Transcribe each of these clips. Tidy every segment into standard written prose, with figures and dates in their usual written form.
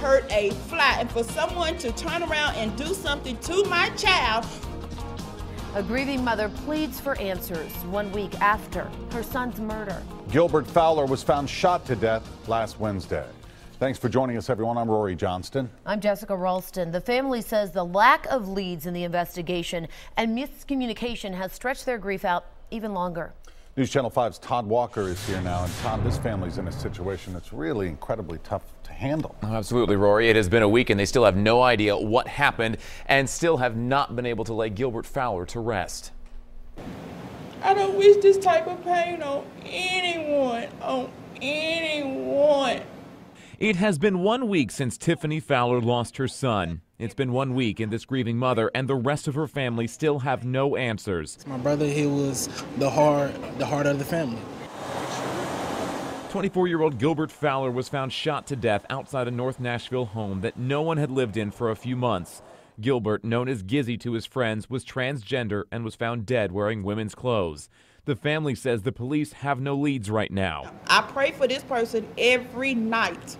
hurt a fly. And for someone to turn around and do something to my child. A grieving mother pleads for answers 1 week after her son's murder. Gilbert Fowler was found shot to death last Wednesday. Thanks for joining us, everyone. I'm Rory Johnston. I'm Jessica Ralston. The family says the lack of leads in the investigation and miscommunication has stretched their grief out even longer. News Channel 5's Todd Walker is here now. And Todd, this family's in a situation that's really incredibly tough to handle. Oh, absolutely, Rory. It has been a week and they still have no idea what happened and still have not been able to lay Gilbert Fowler to rest. I don't wish this type of pain on anyone, It has been 1 week since Tiffany Fowler lost her son. It's been 1 week, and this grieving mother and the rest of her family still have no answers. My brother, he was the heart of the family. 24-year-old Gilbert Fowler was found shot to death outside a North Nashville home that no one had lived in for a few months. Gilbert, known as Gizzy to his friends, was transgender and was found dead wearing women's clothes. The family says the police have no leads right now. I pray for this person every night.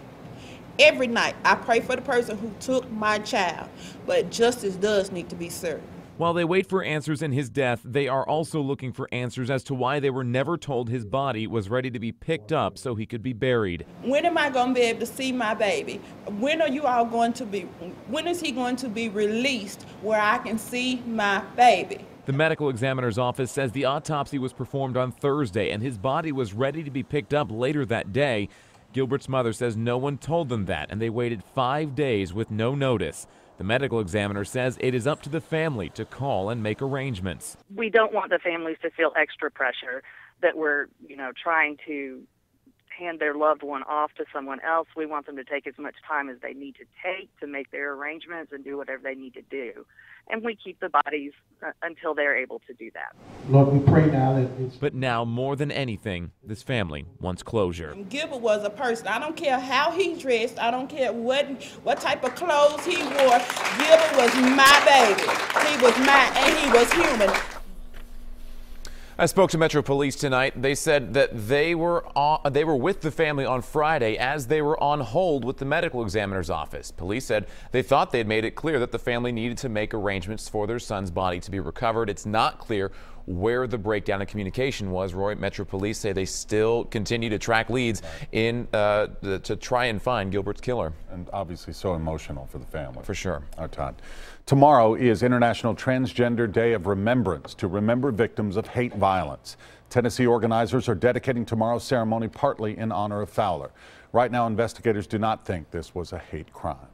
Every night, I pray for the person who took my child, but justice does need to be served. While they wait for answers in his death, they are also looking for answers as to why they were never told his body was ready to be picked up so he could be buried. When am I going to be able to see my baby? When is he going to be released where I can see my baby? The medical examiner's office says the autopsy was performed on Thursday and his body was ready to be picked up later that day. Gilbert's mother says no one told them that, and they waited 5 days with no notice. The medical examiner says it is up to the family to call and make arrangements. We don't want the families to feel extra pressure that we're, trying to hand their loved one off to someone else. We want them to take as much time as they need to take to make their arrangements and do whatever they need to do. And we keep the bodies until they're able to do that. Lord, we pray now that But now, more than anything, this family wants closure. Gilbert was a person. I don't care how he dressed. I don't care what type of clothes he wore. Gilbert was my baby. He was mine, and he was human. I spoke to Metro Police tonight. They said that they were with the family on Friday as they were on hold with the medical examiner's office. Police said they thought they had made it clear that the family needed to make arrangements for their son's body to be recovered. It's not clear where the breakdown in communication was. Roy, Metro Police say they still continue to track leads to try and find Gilbert's killer. And obviously so emotional for the family. For sure. Todd. Tomorrow is International Transgender Day of Remembrance to remember victims of hate violence. Tennessee organizers are dedicating tomorrow's ceremony partly in honor of Fowler. Right now, investigators do not think this was a hate crime.